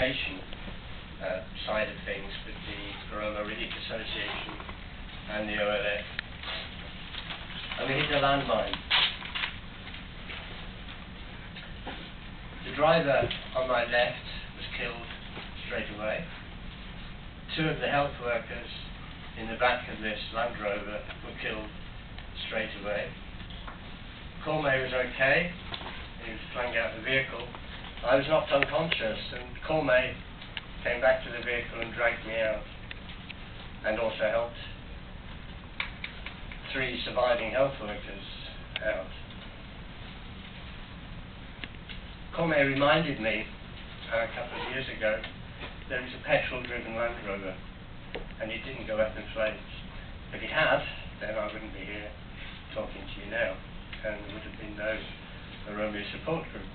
education side of things with the Oromia-Ethiopia Association and the OLF. And we hit a landmine. The driver on my left was killed straight away. Two of the health workers in the back of this Land Rover were killed straight away. Cormay was okay. He was flung out of the vehicle. I was knocked unconscious, and Cormay came back to the vehicle and dragged me out, and also helped three surviving health workers out. Cormay reminded me a couple of years ago there was a petrol-driven Land Rover, and it didn't go up in flames. If it had, then I wouldn't be here talking to you now, and there would have been no Oromia Support Group.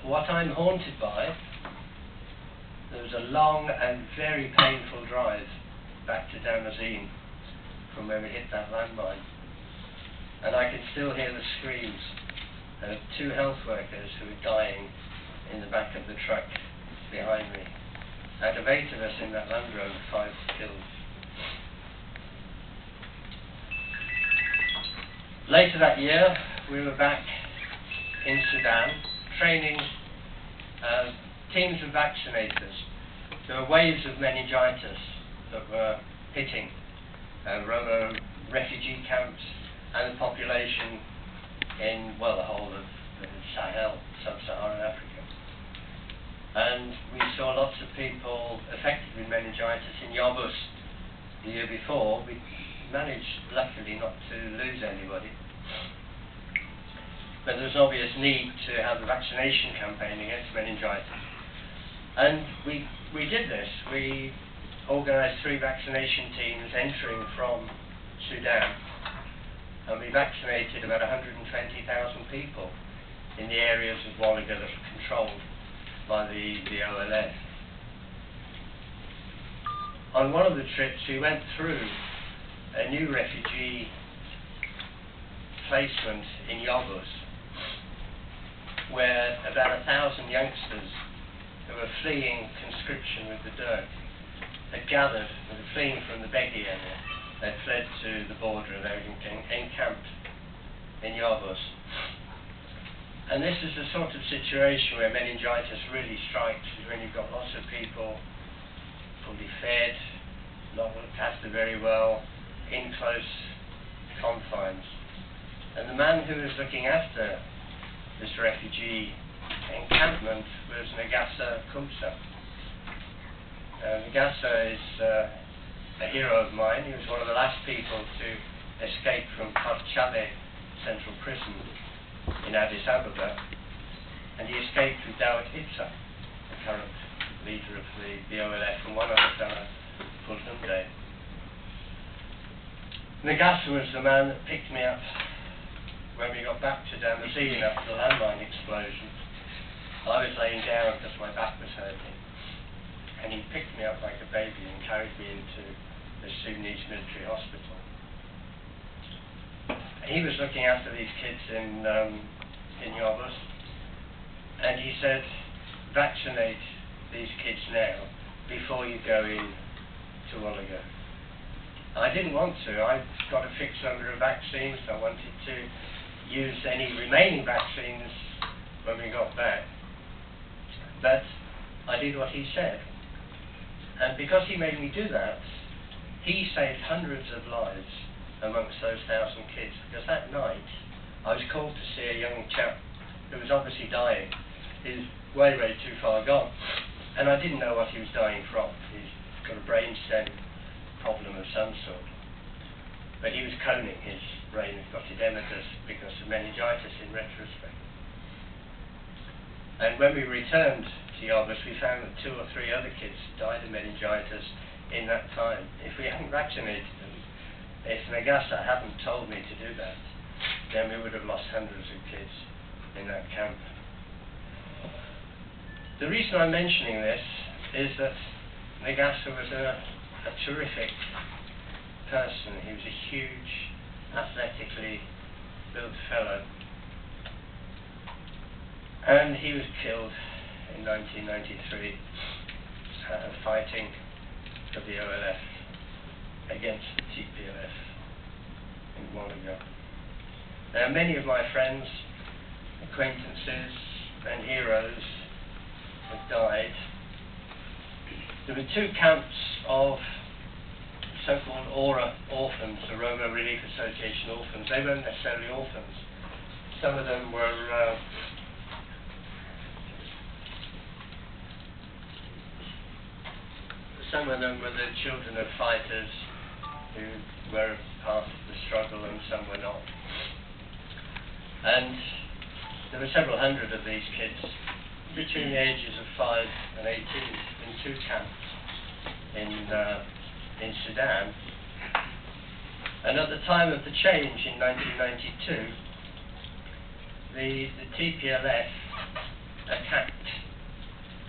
What I'm haunted by, there was a long and very painful drive back to Damazine from where we hit that landmine, and I can still hear the screams of two health workers who were dying in the back of the truck behind me. Out of 8 of us in that Land Rover, 5 killed. Later that year, we were back in Sudan training teams of vaccinators. There were waves of meningitis that were hitting Oromo refugee camps and the population in, well, the whole of the Sahel, sub-Saharan Africa. And we saw lots of people affected with meningitis in Yobus the year before. We managed, luckily, not to lose anybody. But there was an obvious need to have a vaccination campaign against meningitis. And we did this. We organised 3 vaccination teams entering from Sudan, and we vaccinated about 120,000 people in the areas of Wolaga that were controlled by the OLF. On one of the trips, we went through a new refugee placement in Yobus, where about 1,000 youngsters who were fleeing conscription with the Derg had gathered, they were fleeing from the Begi area. They'd fled to the border and they were encamped in Yobus. And this is the sort of situation where meningitis really strikes, is when you've got lots of people fully fed, not looked after very well, in close confines. And the man who was looking after this refugee encampment was Nagasa Kumsa. Nagasa is a hero of mine. He was one of the last people to escape from Korchale Central Prison in Addis Ababa, and he escaped with Dawit Itza, the current leader of the OLF, and one other fellow called Hyundai. Nagasa was the man that picked me up when we got back to Damazine after the landmine explosion. I was laying down because my back was hurting, and he picked me up like a baby and carried me into the Sudanese military hospital. And he was looking after these kids in Yobus, and he said, vaccinate these kids now before you go in to Wolaga. I didn't want to. I'd got a fixed number of vaccines. I wanted to use any remaining vaccines when we got back. But I did what he said. And because he made me do that, he saved hundreds of lives amongst those 1,000 kids. Because that night, I was called to see a young chap who was obviously dying. He was way, way too far gone. And I didn't know what he was dying from. He's got a brainstem problem of some sort. But he was coning. His brain had got edematous because of meningitis in retrospect. And when we returned to Yobus, we found that 2 or 3 other kids died of meningitis in that time. If we hadn't vaccinated them, if Nagasa hadn't told me to do that, then we would have lost hundreds of kids in that camp. The reason I'm mentioning this is that Nagasa was a terrific person. He was a huge, athletically built fellow. And he was killed in 1993 fighting for the OLF against the TPLF in Wolaga. Now, many of my friends, acquaintances and heroes have died. There were two camps of so-called orphans, the Oromo Relief Association orphans. They weren't necessarily orphans. Some of them were the children of fighters who were part of the struggle, and some were not. And there were several hundred of these kids between the ages of 5 and 18 in two camps in Sudan. And at the time of the change in 1992, the TPLF attacked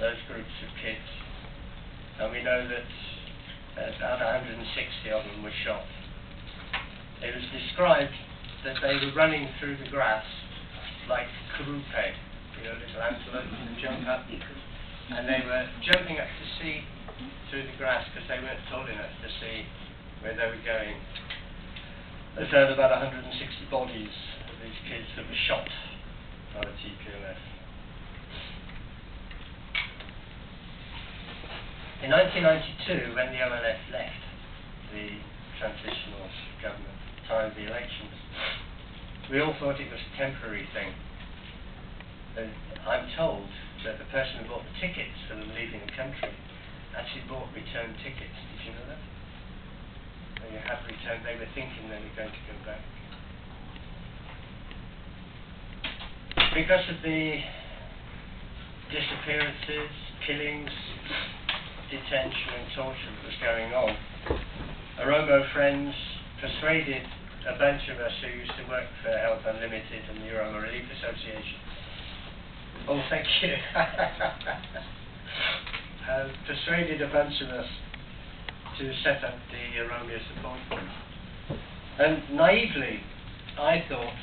those groups of kids, and we know that about 160 of them were shot. It was described that they were running through the grass like kurupe, little antelopes that jump up, and they were jumping up to see through the grass because they weren't tall enough to see where they were going. They found about 160 bodies of these kids that were shot by the TPLF. In 1992, when the OLF left the transitional government at the time of the elections, we all thought it was a temporary thing. I'm told that the person who bought the tickets for them leaving the country actually bought return tickets. Did you know that? They had returned. They were thinking they were going to go back. Because of the disappearances, killings, detention and torture that was going on, Oromo friends persuaded a bunch of us who used to work for Help Unlimited and the Oromo Relief Association. Oh, thank you. Persuaded a bunch of us to set up the Oromia Support Group. And naively, I thought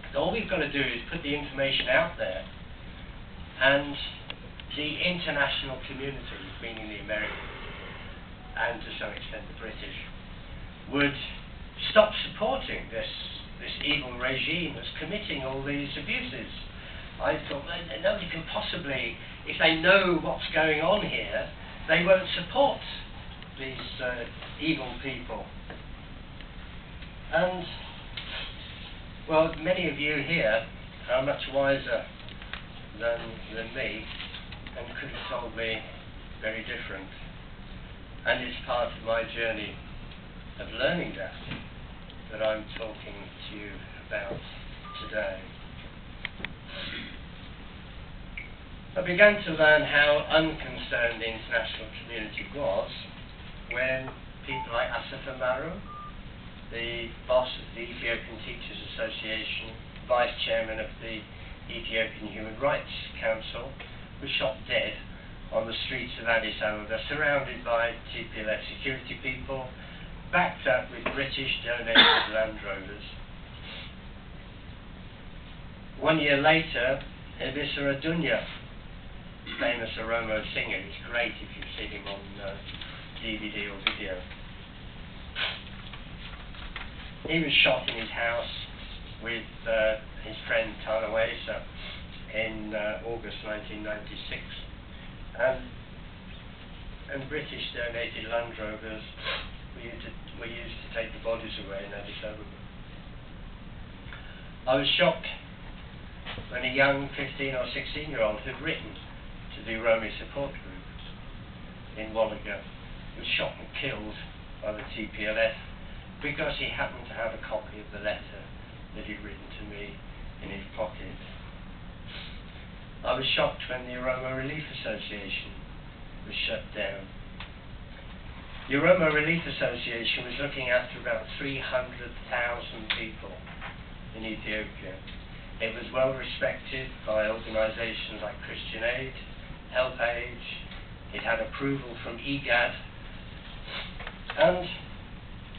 that all we've got to do is put the information out there, and the international community, meaning the Americans and to some extent the British, would stop supporting this evil regime that's committing all these abuses. I thought that nobody can possibly, if they know what's going on here, they won't support these evil people. And, well, many of you here are much wiser than me, and could have told me very different. And it's part of my journey of learning that I'm talking to you about today. I began to learn how unconcerned the international community was when people like Asaf Amaru, the boss of the Ethiopian Teachers Association, vice chairman of the Ethiopian Human Rights Council, was shot dead on the streets of Addis Ababa, surrounded by TPLF security people, backed up with British donated Land Rovers. 1 year later, Ebisa Adunya, famous Oromo singer, it's great if you've seen him on DVD or video. He was shot in his house with his friend Tanawesa in August 1996, and British donated Land Rovers were used to take the bodies away in Addis Ababa. I was shocked when a young 15 or 16-year-old who'd written to the Oromia Support Group in Wolaga was shot and killed by the TPLF because he happened to have a copy of the letter that he'd written to me in his pocket. I was shocked when the Oromo Relief Association was shut down. The Oromo Relief Association was looking after about 300,000 people in Ethiopia. It was well respected by organisations like Christian Aid, Help Aid. It had approval from EGAD, and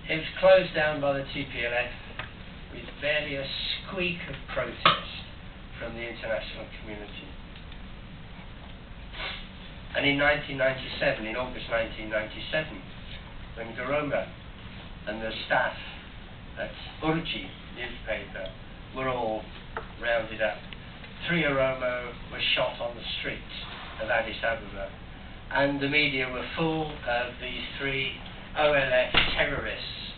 it was closed down by the TPLF with barely a squeak of protest from the international community. And in 1997, in August 1997, when Oromo and the staff at Urji newspaper were all rounded up, 3 Oromo were shot on the streets of Addis Ababa, and the media were full of these 3 OLF terrorists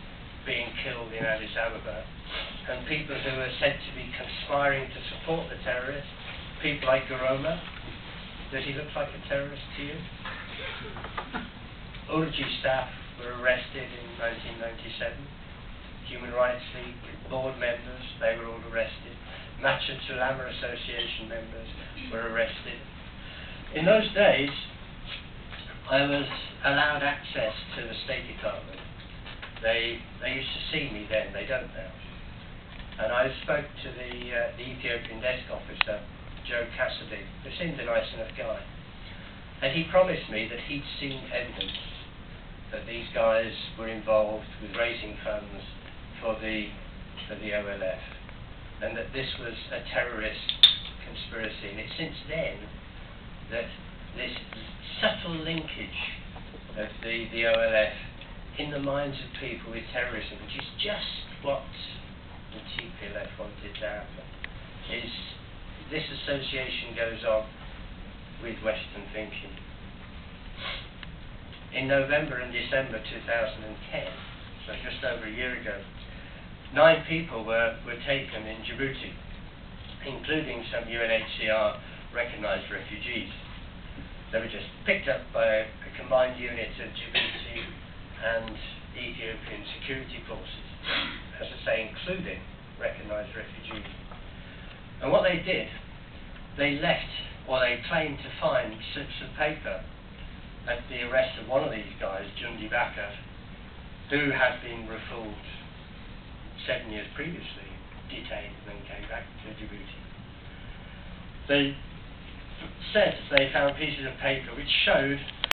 being killed in Addis Ababa, and people who were said to be conspiring to support the terrorists, people like Oromo. Does he look like a terrorist to you? Urji staff were arrested in 1997. Human Rights League board members, they were all arrested. Macha Tulama Association members were arrested. In those days, I was allowed access to the State Department. They used to see me then, they don't now. And I spoke to the Ethiopian desk officer, Joe Cassidy, who seemed a nice enough guy. And he promised me that he'd seen evidence that these guys were involved with raising funds for the OLF, and that this was a terrorist conspiracy. And it's since then that this subtle linkage of the OLF in the minds of people with terrorism, which is just what the TPLF wanted to happen, is this association goes on with Western thinking. In November and December 2010, so just over a year ago, 9 people were taken in Djibouti, including some UNHCR recognised refugees. They were just picked up by a combined unit of Djibouti and Ethiopian security forces, as I say, including recognised refugees. And what they did, they left, or they claimed to find, slips of paper at the arrest of one of these guys, Jundi Baka, who had been refooled 7 years previously, detained, and then came back to Djibouti. They said they found pieces of paper which showed